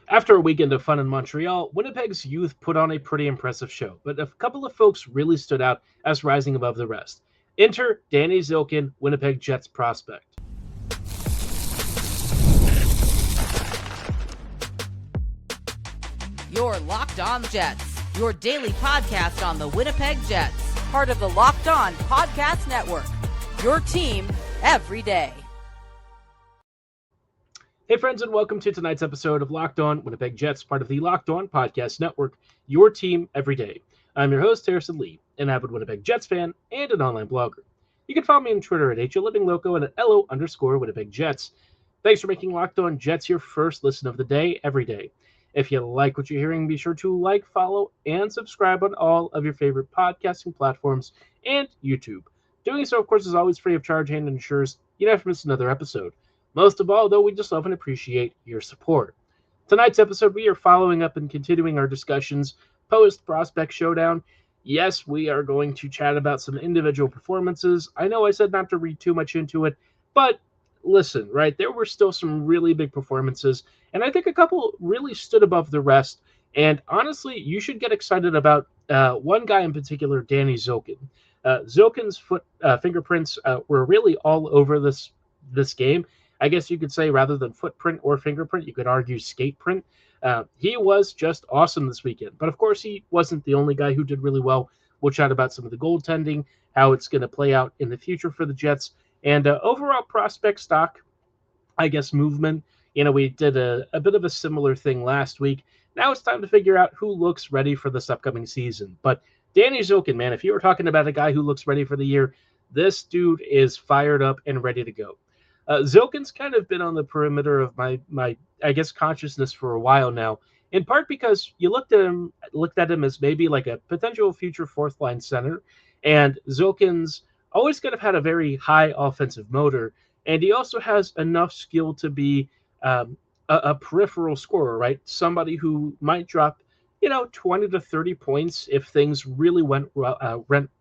After a weekend of fun in Montreal, Winnipeg's youth put on a pretty impressive show, but a couple of folks really stood out as rising above the rest. Enter Danny Zhilkin, Winnipeg Jets prospect. Your Locked On Jets, your daily podcast on the Winnipeg Jets, part of the Locked On Podcast Network. Your team every day. Hey friends, and welcome to tonight's episode of Locked On Winnipeg Jets, part of the Locked On Podcast Network, your team every day. I'm your host, Harrison Lee, an avid Winnipeg Jets fan and an online blogger. You can follow me on Twitter at HOLivingLoco and at LO_Winnipeg Jets. Thanks for making Locked On Jets your first listen of the day every day. If you like what you're hearing, be sure to like, follow, and subscribe on all of your favorite podcasting platforms and YouTube. Doing so, of course, is always free of charge and ensures you never miss another episode. Most of all, though, we just love and appreciate your support. Tonight's episode, we are following up and continuing our discussions post-prospect showdown. Yes, we are going to chat about some individual performances. I know I said not to read too much into it, but listen, right, there were still some really big performances, and I think a couple really stood above the rest. And honestly, you should get excited about one guy in particular, Danny Zhilkin. Zhilkin's fingerprints were really all over this game. I guess you could say rather than footprint or fingerprint, you could argue skate print. He was just awesome this weekend. But of course, he wasn't the only guy who did really well. We'll chat about some of the goaltending, how it's going to play out in the future for the Jets, and overall prospect stock, I guess, movement. You know, we did a bit of a similar thing last week. Now it's time to figure out who looks ready for this upcoming season. But Danny Zhilkin, man, if you were talking about a guy who looks ready for the year, this dude is fired up and ready to go. Zhilkin's kind of been on the perimeter of my I guess consciousness for a while now, in part because you looked at him as maybe like a potential future fourth line center, and Zhilkin's always kind of had a very high offensive motor, and he also has enough skill to be a peripheral scorer, right? Somebody who might drop 20 to 30 points if things really went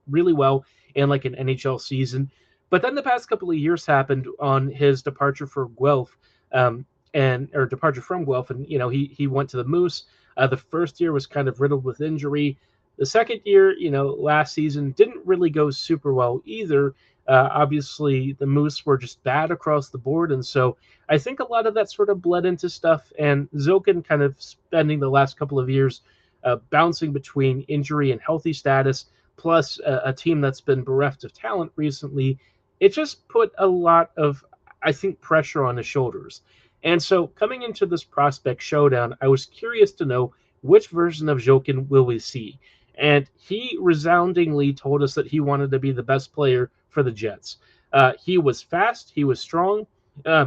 really well in like an NHL season. But then the past couple of years happened on his departure for Guelph, departure from Guelph, and he went to the Moose. The first year was kind of riddled with injury. The second year, last season didn't really go super well either. Obviously, the Moose were just bad across the board, and so I think a lot of that sort of bled into stuff. And Zhilkin kind of spending the last couple of years bouncing between injury and healthy status, plus a team that's been bereft of talent recently. It just put a lot of, I think, pressure on his shoulders. And so coming into this prospect showdown, I was curious to know which version of Zhilkin will we see. And he resoundingly told us that he wanted to be the best player for the Jets. He was fast. He was strong.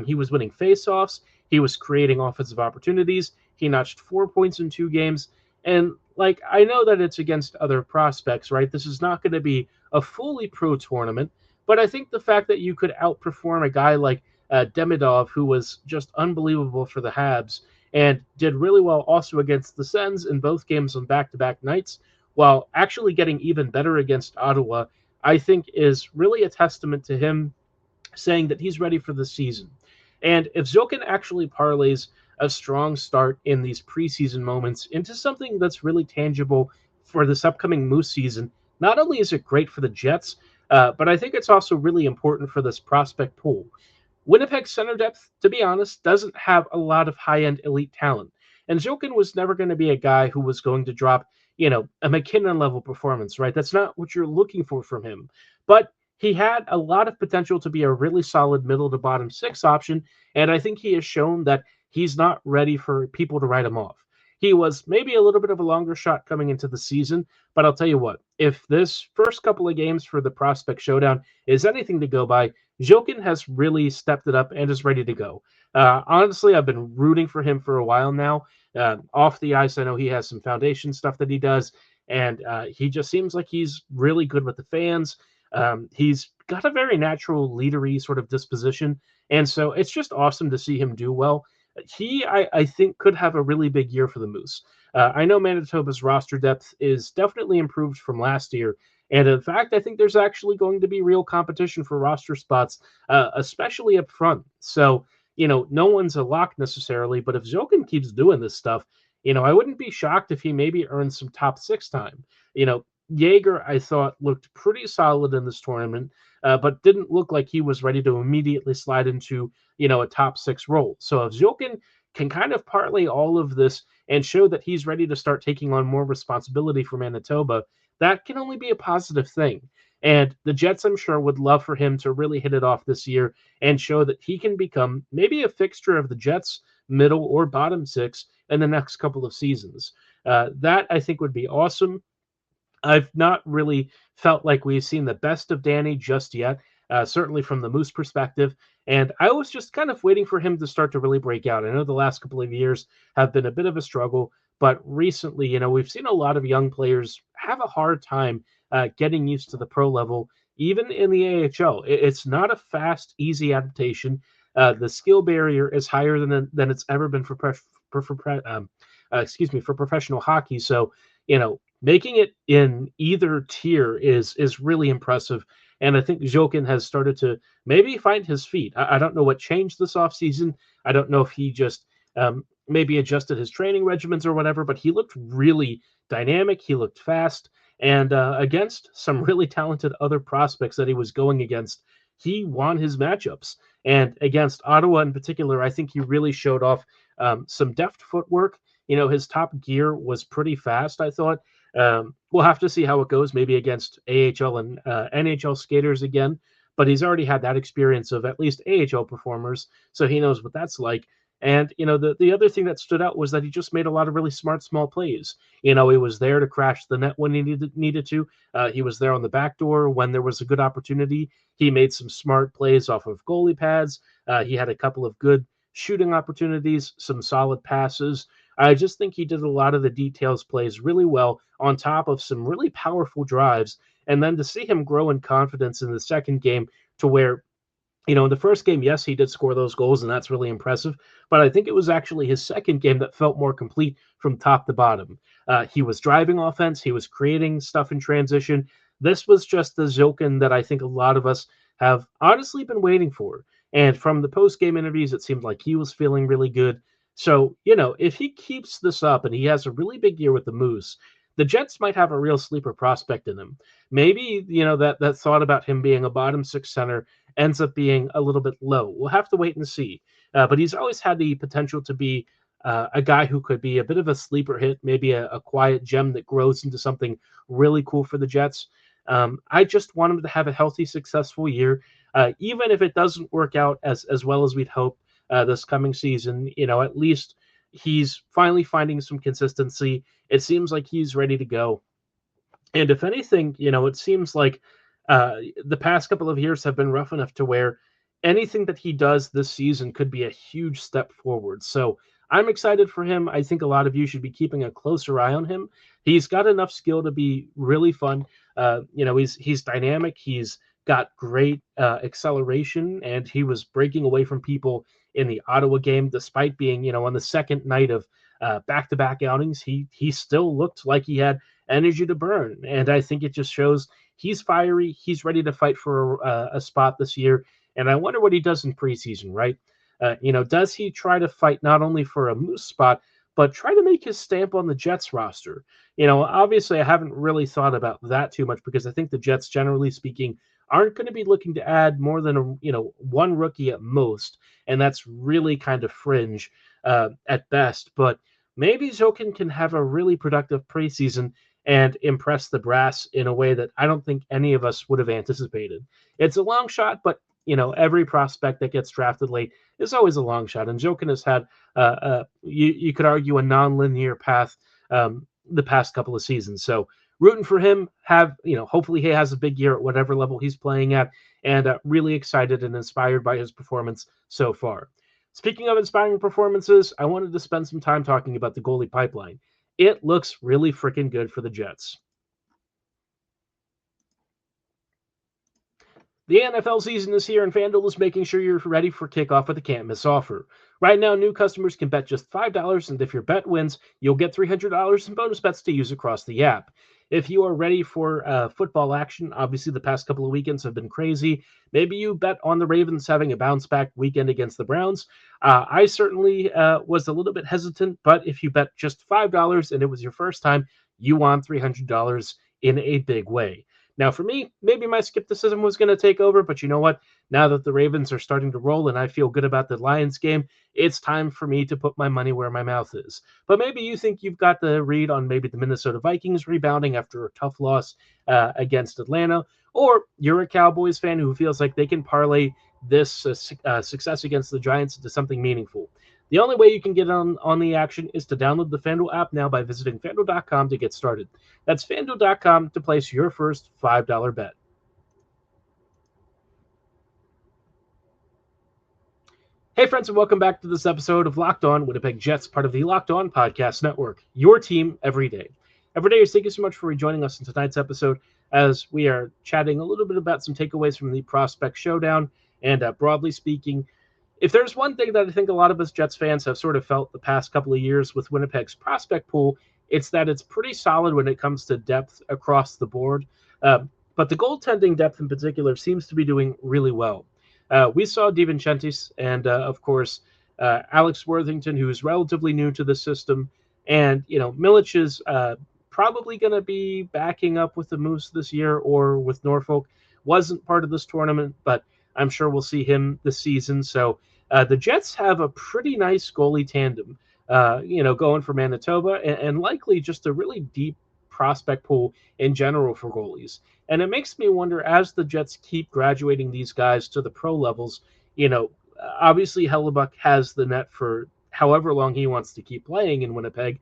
He was winning faceoffs. He was creating offensive opportunities. He notched 4 points in 2 games. And, I know that it's against other prospects, right? This is not going to be a fully pro tournament. But I think the fact that you could outperform a guy like Demidov, who was just unbelievable for the Habs and did really well also against the Sens in both games on back-to-back nights, while actually getting even better against Ottawa, I think is really a testament to him saying that he's ready for the season. And if Zhilkin actually parlays a strong start in these preseason moments into something that's really tangible for this upcoming Moose season, not only is it great for the Jets, but I think it's also really important for this prospect pool. Winnipeg's center depth, to be honest, doesn't have a lot of high-end elite talent. And Zhilkin was never going to be a guy who was going to drop, a McKinnon-level performance, right? That's not what you're looking for from him. But he had a lot of potential to be a really solid middle-to-bottom six option, and I think he has shown that he's not ready for people to write him off. He was maybe a little bit of a longer shot coming into the season, but I'll tell you what, if this first couple of games for the prospect showdown is anything to go by, Zhilkin has really stepped it up and is ready to go. Honestly, I've been rooting for him for a while now. Off the ice, I know he has some foundation stuff that he does, and he just seems like he's really good with the fans. He's got a very natural leadery sort of disposition, and so it's just awesome to see him do well. I think, could have a really big year for the Moose. I know Manitoba's roster depth is definitely improved from last year, and in fact, I think there's actually going to be real competition for roster spots, especially up front. So, no one's a lock necessarily, but if Zhilkin keeps doing this stuff, I wouldn't be shocked if he maybe earns some top six time. Jaeger, I thought, looked pretty solid in this tournament, but didn't look like he was ready to immediately slide into, a top six role. So if Zhilkin can kind of parlay all of this and show that he's ready to start taking on more responsibility for Manitoba, that can only be a positive thing. And the Jets, I'm sure, would love for him to really hit it off this year and show that he can become maybe a fixture of the Jets' middle or bottom six in the next couple of seasons. That, I think, would be awesome. I've not really felt like we've seen the best of Danny just yet, certainly from the Moose perspective. And I was just kind of waiting for him to start to really break out. I know the last couple of years have been a bit of a struggle, but recently, we've seen a lot of young players have a hard time getting used to the pro level, even in the AHL. It's not a fast, easy adaptation. The skill barrier is higher than it's ever been for professional hockey. So, making it in either tier is really impressive. And I think Zhilkin has started to maybe find his feet. I don't know what changed this offseason. I don't know if he just maybe adjusted his training regimens or whatever, but he looked really dynamic. He looked fast. And against some really talented other prospects that he was going against, he won his matchups. And against Ottawa in particular, I think he really showed off some deft footwork. His top gear was pretty fast, I thought. We'll have to see how it goes, maybe against AHL and NHL skaters again. But he's already had that experience of at least AHL performers, so he knows what that's like. And, the other thing that stood out was that he just made a lot of really smart, small plays. He was there to crash the net when he needed to. He was there on the back door when there was a good opportunity. He made some smart plays off of goalie pads. He had a couple of good shooting opportunities, some solid passes. I just think he did a lot of the details plays really well on top of some really powerful drives. And then to see him grow in confidence in the second game to where, in the first game, yes, he did score those goals, and that's really impressive. But I think it was actually his second game that felt more complete from top to bottom. He was driving offense. He was creating stuff in transition. This was just the Zhilkin that I think a lot of us have honestly been waiting for. And from the post-game interviews, it seemed like he was feeling really good. So, if he keeps this up and he has a really big year with the Moose, the Jets might have a real sleeper prospect in him. Maybe, that thought about him being a bottom six center ends up being a little bit low. We'll have to wait and see. But he's always had the potential to be a guy who could be a bit of a sleeper hit, maybe a quiet gem that grows into something really cool for the Jets. I just want him to have a healthy, successful year, even if it doesn't work out as well as we'd hope. This coming season, at least he's finally finding some consistency. It seems like he's ready to go. And if anything, it seems like the past couple of years have been rough enough to where anything that he does this season could be a huge step forward. So I'm excited for him. I think a lot of you should be keeping a closer eye on him. He's got enough skill to be really fun. He's dynamic. He's got great acceleration, and he was breaking away from people in the Ottawa game, despite being, on the second night of back-to-back outings. He still looked like he had energy to burn, and I think it just shows he's fiery. He's ready to fight for a spot this year, and I wonder what he does in preseason, right? Does he try to fight not only for a Moose spot, but try to make his stamp on the Jets roster? Obviously, I haven't really thought about that too much because I think the Jets, generally speaking, aren't going to be looking to add more than one rookie at most, and that's really kind of fringe at best. But maybe Zhilkin can have a really productive preseason and impress the brass in a way that I don't think any of us would have anticipated. It's a long shot, but every prospect that gets drafted late is always a long shot, and Zhilkin has had you could argue a non-linear path the past couple of seasons. So rooting for him, hopefully he has a big year at whatever level he's playing at, and really excited and inspired by his performance so far. Speaking of inspiring performances, I wanted to spend some time talking about the goalie pipeline. It looks really freaking good for the Jets. The NFL season is here, and FanDuel is making sure you're ready for kickoff with a can't-miss offer. Right now, new customers can bet just $5, and if your bet wins, you'll get $300 in bonus bets to use across the app. If you are ready for football action, obviously the past couple of weekends have been crazy. Maybe you bet on the Ravens having a bounce back weekend against the Browns. I certainly was a little bit hesitant, but if you bet just $5 and it was your first time, you won $300 in a big way. Now, for me, maybe my skepticism was going to take over, but you know what? Now that the Ravens are starting to roll and I feel good about the Lions game, it's time for me to put my money where my mouth is. But maybe you think you've got the read on maybe the Minnesota Vikings rebounding after a tough loss against Atlanta, or you're a Cowboys fan who feels like they can parlay this success against the Giants into something meaningful. The only way you can get on the action is to download the FanDuel app now by visiting FanDuel.com to get started. That's FanDuel.com to place your first $5 bet. Hey, friends, and welcome back to this episode of Locked On Winnipeg Jets, part of the Locked On Podcast Network, your team every day. Every day, thank you so much for rejoining us in tonight's episode as we are chatting a little bit about some takeaways from the prospect showdown. And broadly speaking, if there's one thing that I think a lot of us Jets fans have sort of felt the past couple of years with Winnipeg's prospect pool, it's that it's pretty solid when it comes to depth across the board. But the goaltending depth in particular seems to be doing really well. We saw DiVincentis and, of course, Alex Worthington, who's relatively new to the system. And, Milic is probably going to be backing up with the Moose this year or with Norfolk. Wasn't part of this tournament, but I'm sure we'll see him this season. So the Jets have a pretty nice goalie tandem, going for Manitoba and likely just a really deep prospect pool in general for goalies. And it makes me wonder, as the Jets keep graduating these guys to the pro levels, obviously Hellebuyck has the net for however long he wants to keep playing in Winnipeg.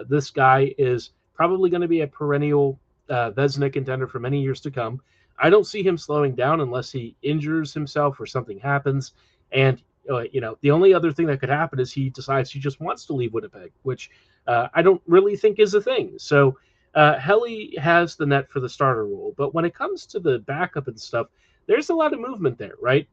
This guy is probably going to be a perennial Vezina contender for many years to come. I don't see him slowing down unless he injures himself or something happens. And, the only other thing that could happen is he decides he just wants to leave Winnipeg, which I don't really think is a thing. So Helly has the net for the starter role. But when it comes to the backup and stuff, there's a lot of movement there, right?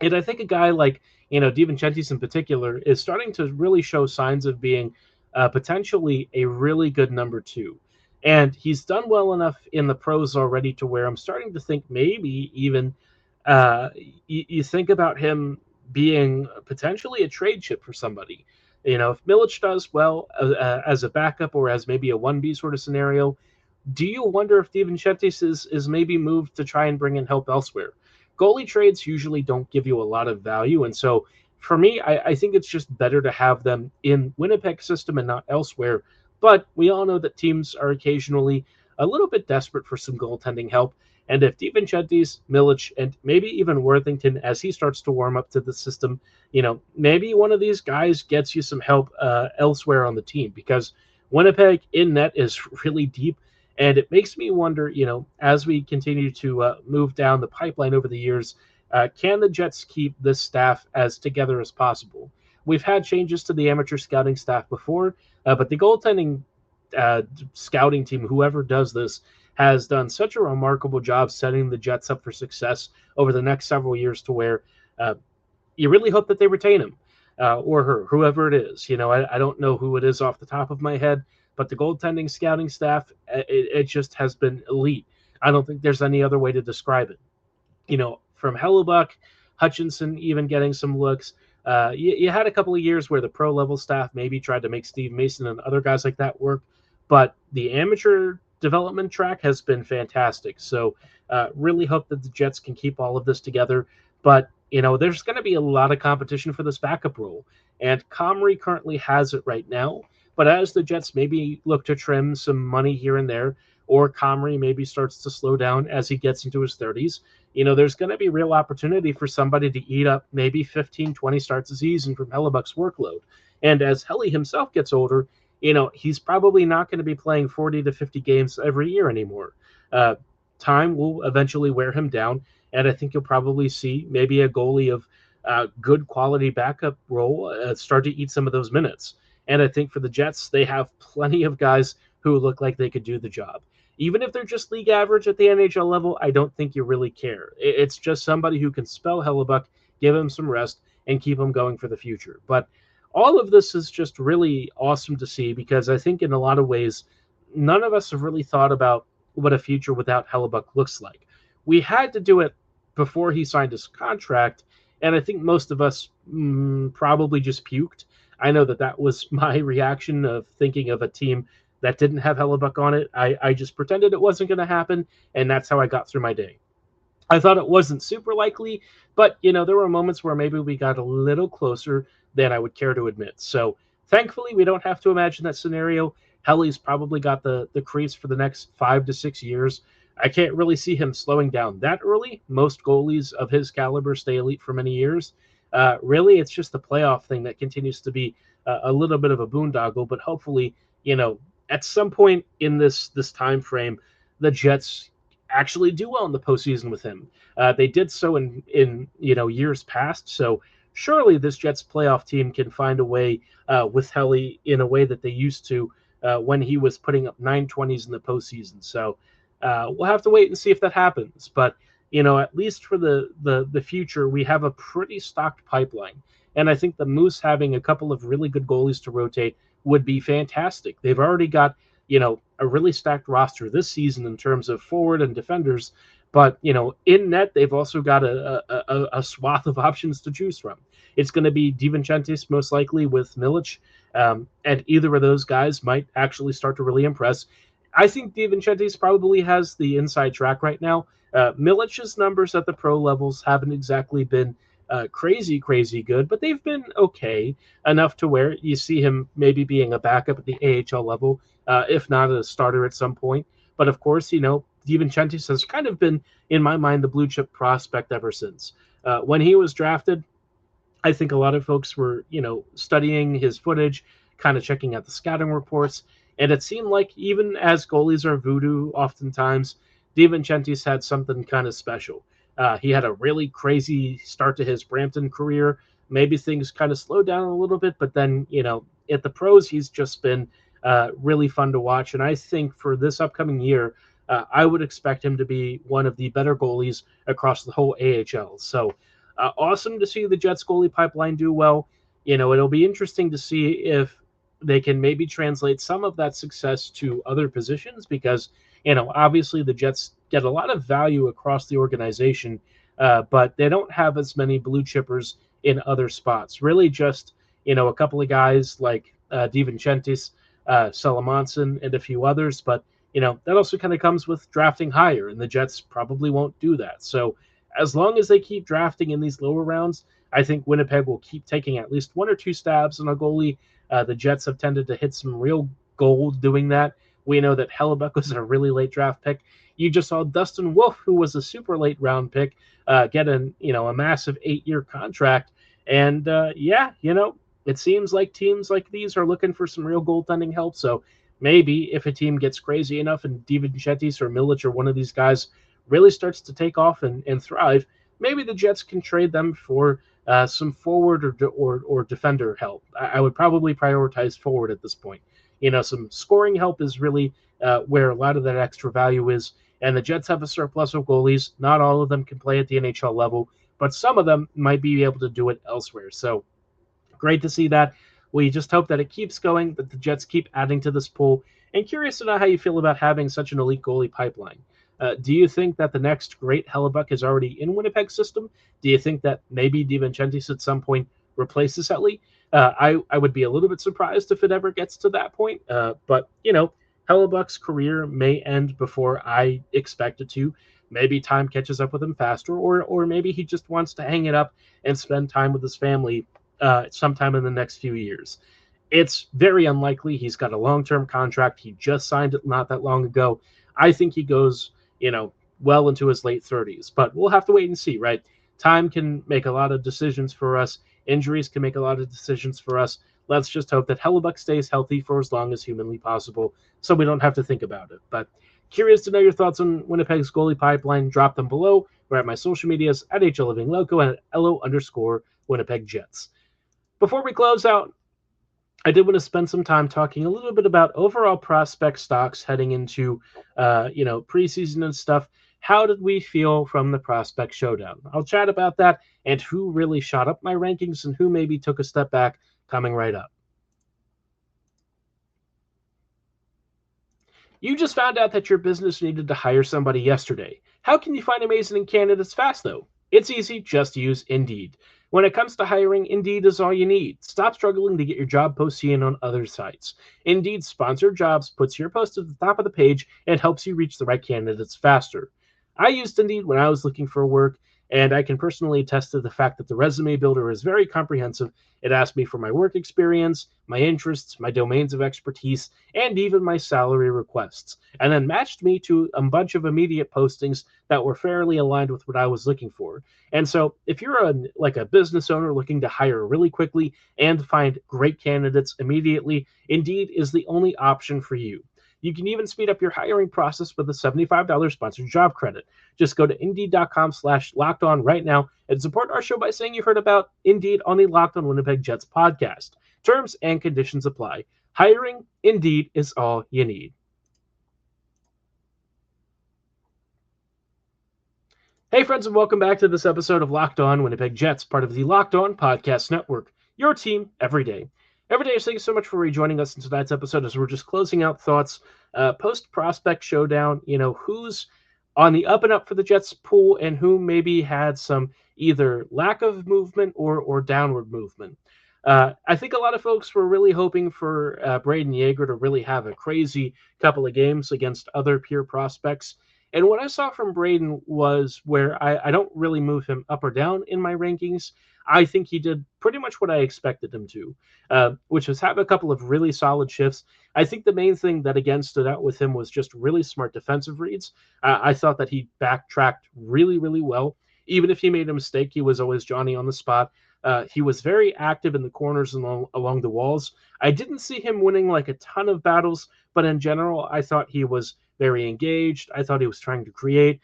And I think a guy like, DiVincentis in particular is starting to really show signs of being potentially a really good number two. And he's done well enough in the pros already to where I'm starting to think maybe even you think about him being potentially a trade chip for somebody. If Milic does well as a backup or as maybe a 1B sort of scenario, do you wonder if DiVincentis is maybe moved to try and bring in help elsewhere? Goalie trades usually don't give you a lot of value. And so for me, I think it's just better to have them in Winnipeg system and not elsewhere. But we all know that teams are occasionally a little bit desperate for some goaltending help. And if DiVincentis, Milic, and maybe even Worthington, as he starts to warm up to the system, maybe one of these guys gets you some help elsewhere on the team, because Winnipeg in net is really deep. And it makes me wonder, as we continue to move down the pipeline over the years, can the Jets keep this staff as together as possible? We've had changes to the amateur scouting staff before, but the goaltending scouting team, whoever does this, has done such a remarkable job setting the Jets up for success over the next several years, to where you really hope that they retain him or her, whoever it is. I don't know who it is off the top of my head, but the goaltending scouting staff, it just has been elite. I don't think there's any other way to describe it. From Hellebuyck, Hutchinson even getting some looks. You had a couple of years where the pro level staff maybe tried to make Steve Mason and other guys like that work, but the amateur development track has been fantastic. So really hope that the Jets can keep all of this together. But, there's going to be a lot of competition for this backup role. And Comrie currently has it right now. But as the Jets maybe look to trim some money here and there, or Comrie maybe starts to slow down as he gets into his 30s, there's going to be real opportunity for somebody to eat up maybe 15, 20 starts a season from Hellebuyck's workload. And as Helly himself gets older, he's probably not going to be playing 40 to 50 games every year anymore. Time will eventually wear him down, and I think you'll probably see maybe a goalie of good quality backup role start to eat some of those minutes. And I think for the Jets, they have plenty of guys who look like they could do the job. Even if they're just league average at the NHL level, I don't think you really care. It's just somebody who can spell Hellebuyck, give him some rest, and keep him going for the future. But all of this is just really awesome to see, because I think in a lot of ways, none of us have really thought about what a future without Hellebuck looks like. We had to do it before he signed his contract, and I think most of us probably just puked. I know that was my reaction of thinking of a team that didn't have Hellebuck on it. I just pretended it wasn't going to happen, and that's how I got through my day. I thought it wasn't super likely, but there were moments where maybe we got a little closer than I would care to admit. So thankfully, we don't have to imagine that scenario. Helly's probably got the crease for the next 5 to 6 years. I can't really see him slowing down that early. Most goalies of his caliber stay elite for many years. Really, it's just the playoff thing that continues to be a little bit of a boondoggle. But hopefully, at some point in this time frame, the Jets actually do well in the postseason with him. They did so in years past. So surely this Jets playoff team can find a way with Helly in a way that they used to when he was putting up 920s in the postseason. So we'll have to wait and see if that happens. But at least for the future, we have a pretty stocked pipeline. And I think the Moose having a couple of really good goalies to rotate would be fantastic. They've already got a really stacked roster this season in terms of forward and defenders. But, in net, they've also got a swath of options to choose from. It's going to be DiVincentis most likely with Milic, and either of those guys might actually start to really impress. I think DiVincentis probably has the inside track right now. Milic's numbers at the pro levels haven't exactly been crazy good, but they've been okay enough to where you see him maybe being a backup at the AHL level, if not a starter at some point. But of course, DiVincentis has kind of been, in my mind, the blue chip prospect ever since. When he was drafted, I think a lot of folks were, studying his footage, kind of checking out the scouting reports, and it seemed like even as goalies are voodoo oftentimes, DiVincentis had something kind of special. He had a really crazy start to his Brampton career. Maybe things kind of slowed down a little bit, but then, at the pros, he's just been really fun to watch. And I think for this upcoming year, I would expect him to be one of the better goalies across the whole AHL. So awesome to see the Jets goalie pipeline do well. It'll be interesting to see if they can maybe translate some of that success to other positions because, obviously the Jets get a lot of value across the organization, but they don't have as many blue chippers in other spots. Really just, a couple of guys like DiVincentis, Salamonson, and a few others. But, that also kind of comes with drafting higher, and the Jets probably won't do that. So as long as they keep drafting in these lower rounds, I think Winnipeg will keep taking at least one or two stabs on a goalie. The Jets have tended to hit some real gold doing that. We know that Hellebuck was a really late draft pick. You just saw Dustin Wolf, who was a super late round pick, get a massive 8-year contract. And it seems like teams like these are looking for some real goaltending help. So maybe if a team gets crazy enough and DiVincentis or Milic or one of these guys really starts to take off and thrive, maybe the Jets can trade them for some forward or defender help. I would probably prioritize forward at this point. Some scoring help is really where a lot of that extra value is. And the Jets have a surplus of goalies. Not all of them can play at the NHL level, but some of them might be able to do it elsewhere. So great to see that. We just hope that it keeps going, that the Jets keep adding to this pool. And curious to know how you feel about having such an elite goalie pipeline. Do you think that the next great Hellebuck is already in Winnipeg's system? Do you think that maybe DiVincentis at some point replaces Helly? I would be a little bit surprised if it ever gets to that point. But, Hellebuck's career may end before I expect it to. Maybe time catches up with him faster, or maybe he just wants to hang it up and spend time with his family sometime in the next few years. It's very unlikely. He's got a long-term contract. He just signed it not that long ago. I think he goes, well into his late 30s. But we'll have to wait and see, right? Time can make a lot of decisions for us. Injuries can make a lot of decisions for us. Let's just hope that Hellebuck stays healthy for as long as humanly possible so we don't have to think about it. But curious to know your thoughts on Winnipeg's goalie pipeline. Drop them below or at my social medias at HLLivingLoco and at LO_Winnipeg Jets. Before we close out, I did want to spend some time talking a little bit about overall prospect stocks heading into, preseason and stuff. How did we feel from the prospect showdown? I'll chat about that and who really shot up my rankings and who maybe took a step back coming right up. You just found out that your business needed to hire somebody yesterday. How can you find amazing candidates fast, though? It's easy, just use Indeed. When it comes to hiring, Indeed is all you need. Stop struggling to get your job post seen on other sites. Indeed's sponsored jobs puts your post at the top of the page and helps you reach the right candidates faster. I used Indeed when I was looking for work, and I can personally attest to the fact that the resume builder is very comprehensive. It asked me for my work experience, my interests, my domains of expertise, and even my salary requests, and then matched me to a bunch of immediate postings that were fairly aligned with what I was looking for. And so, if you're like a business owner looking to hire really quickly and find great candidates immediately, Indeed is the only option for you. You can even speed up your hiring process with a $75 sponsored job credit. Just go to Indeed.com/lockedon right now and support our show by saying you heard about Indeed on the Locked On Winnipeg Jets podcast. Terms and conditions apply. Hiring, Indeed, is all you need. Hey, friends, and welcome back to this episode of Locked On Winnipeg Jets, part of the Locked On Podcast Network, your team every day. Every day, thank you so much for rejoining us in tonight's episode as we're just closing out thoughts post-prospect showdown. Who's on the up and up for the Jets pool and who maybe had some either lack of movement or downward movement. I think a lot of folks were really hoping for Braden Yeager to really have a crazy couple of games against other peer prospects. And what I saw from Braden was where I don't really move him up or down in my rankings. I think he did pretty much what I expected him to, which was have a couple of really solid shifts. I think the main thing that again stood out with him was just really smart defensive reads. I thought that he backtracked really, really well. Even if he made a mistake, he was always Johnny on the spot. He was very active in the corners and along the walls. I didn't see him winning like a ton of battles, but in general, I thought he was very engaged. I thought he was trying to create.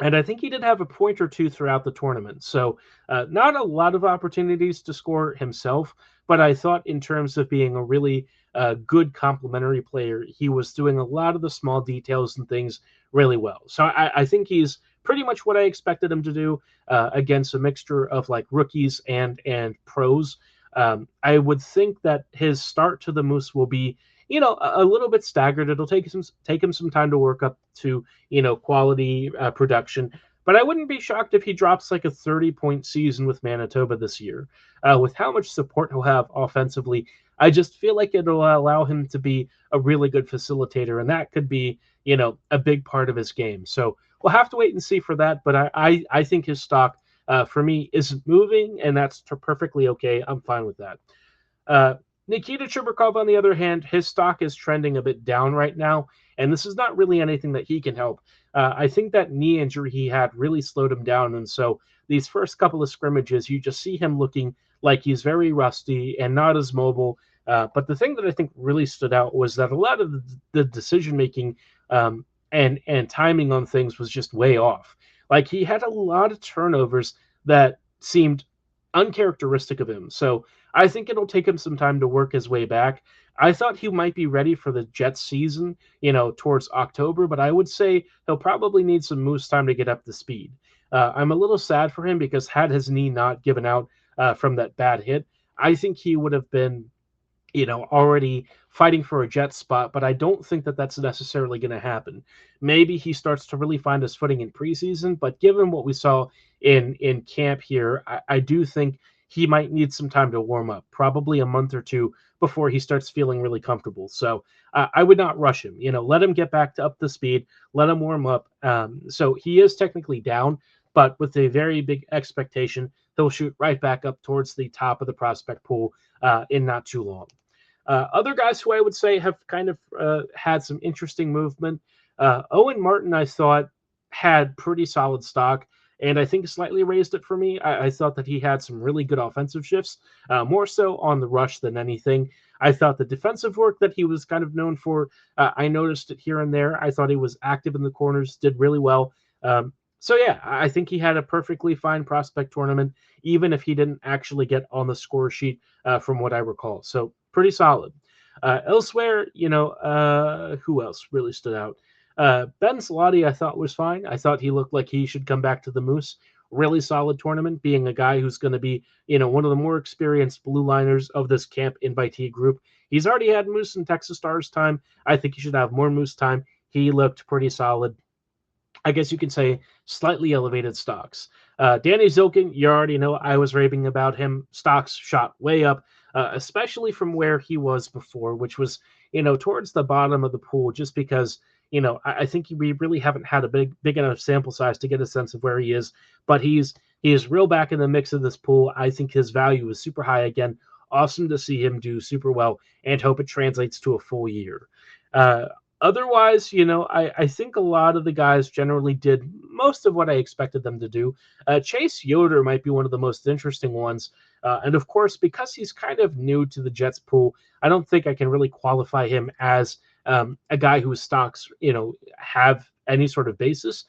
And I think he did have a point or two throughout the tournament. So not a lot of opportunities to score himself, but I thought in terms of being a really good complementary player, he was doing a lot of the small details and things really well. So I think he's pretty much what I expected him to do against a mixture of like rookies and pros. I would think that his start to the Moose will be a little bit staggered. It'll take him some time to work up to, quality production. But I wouldn't be shocked if he drops like a 30-point season with Manitoba this year. With how much support he'll have offensively, I just feel like it'll allow him to be a really good facilitator, and that could be, a big part of his game. So we'll have to wait and see for that. But I think his stock, for me, isn't moving, and that's perfectly okay. I'm fine with that. Nikita Chubarkov, on the other hand, his stock is trending a bit down right now, and this is not really anything that he can help. I think that knee injury he had really slowed him down, and so these first couple of scrimmages, you just see him looking like he's very rusty and not as mobile. But the thing that I think really stood out was that a lot of the decision-making and timing on things was just way off. Like, he had a lot of turnovers that seemed uncharacteristic of him. So I think it'll take him some time to work his way back. I thought he might be ready for the Jets season, towards October, but I would say he'll probably need some Moose time to get up to speed. I'm a little sad for him because had his knee not given out from that bad hit, I think he would have been, already fighting for a Jet spot, but I don't think that that's necessarily going to happen. Maybe he starts to really find his footing in preseason, but given what we saw in camp here, I do think he might need some time to warm up, probably a month or two before he starts feeling really comfortable. So I would not rush him. Let him get back to up to speed, let him warm up. So he is technically down, but with a very big expectation, he'll shoot right back up towards the top of the prospect pool in not too long. Other guys who I would say have kind of had some interesting movement. Owen Martin, I thought, had pretty solid stock, and I think slightly raised it for me. I thought that he had some really good offensive shifts, more so on the rush than anything. I thought the defensive work that he was kind of known for, I noticed it here and there. I thought he was active in the corners, did really well. So yeah, I think he had a perfectly fine prospect tournament, even if he didn't actually get on the score sheet from what I recall. So pretty solid. Elsewhere, who else really stood out? Ben Salati, I thought, was fine. I thought he looked like he should come back to the Moose. really solid tournament, being a guy who's going to be, one of the more experienced blue liners of this camp invitee group. He's already had Moose and Texas Stars time. I think he should have more Moose time. He looked pretty solid. I guess you could say slightly elevated stocks. Danny Zhilkin, you already know I was raving about him. Stocks shot way up, especially from where he was before, which was, towards the bottom of the pool, just because, I think we really haven't had a big enough sample size to get a sense of where he is. But he is real back in the mix of this pool. I think his value is super high again. Awesome to see him do super well, and hope it translates to a full year. Otherwise, I think a lot of the guys generally did most of what I expected them to do. Chase Yoder might be one of the most interesting ones. And of course, because he's kind of new to the Jets pool, I don't think I can really qualify him as a guy whose stocks, have any sort of basis.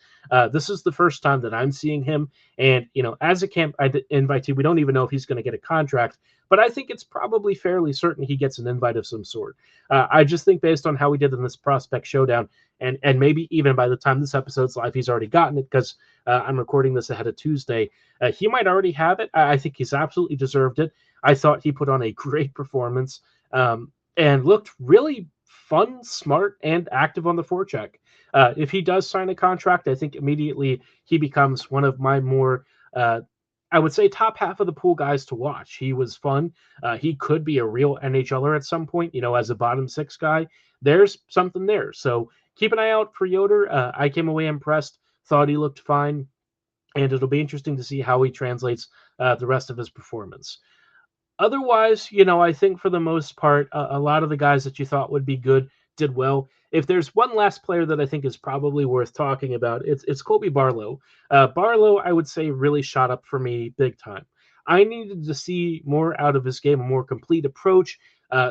This is the first time that I'm seeing him. And, as a camp invitee, we don't even know if he's going to get a contract. But I think it's probably fairly certain he gets an invite of some sort. I just think based on how we did in this prospect showdown, and maybe even by the time this episode's live, he's already gotten it because I'm recording this ahead of Tuesday. He might already have it. I think he's absolutely deserved it. I thought he put on a great performance and looked really fun, smart, and active on the forecheck. If he does sign a contract, I think immediately he becomes one of my more I would say top half of the pool guys to watch. He was fun. He could be a real NHLer at some point, as a bottom six guy. There's something there. So keep an eye out for Yoder. I came away impressed, thought he looked fine, and it'll be interesting to see how he translates the rest of his performance. Otherwise, I think for the most part, a lot of the guys that you thought would be good did well. If there's one last player that I think is probably worth talking about, it's Colby Barlow. Barlow, I would say, really shot up for me big time. I needed to see more out of his game, a more complete approach,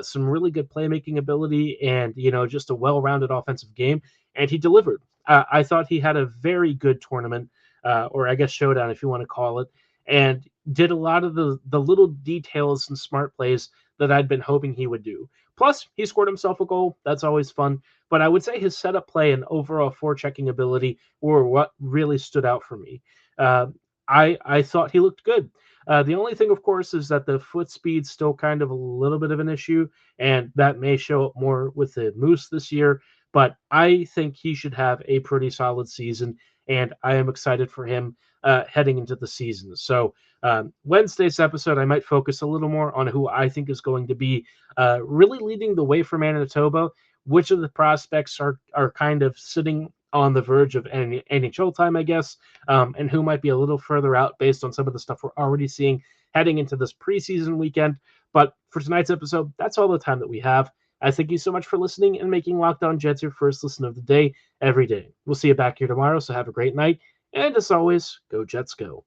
some really good playmaking ability, and just a well-rounded offensive game, and he delivered. I thought he had a very good tournament, or I guess showdown, if you want to call it, and did a lot of the little details and smart plays that I'd been hoping he would do. Plus, he scored himself a goal. That's always fun. But I would say his setup play and overall forechecking ability were what really stood out for me. I thought he looked good. The only thing, of course, is that the foot speed's still kind of a little bit of an issue, and that may show up more with the Moose this year. But I think he should have a pretty solid season, and I am excited for him heading into the season. So Wednesday's episode, I might focus a little more on who I think is going to be really leading the way for Manitoba, which of the prospects are kind of sitting on the verge of NHL time, I guess, and who might be a little further out based on some of the stuff we're already seeing heading into this preseason weekend. But for tonight's episode, that's all the time that we have. I thank you so much for listening and making Locked On Jets your first listen of the day every day. We'll see you back here tomorrow, so have a great night. And as always, go Jets go.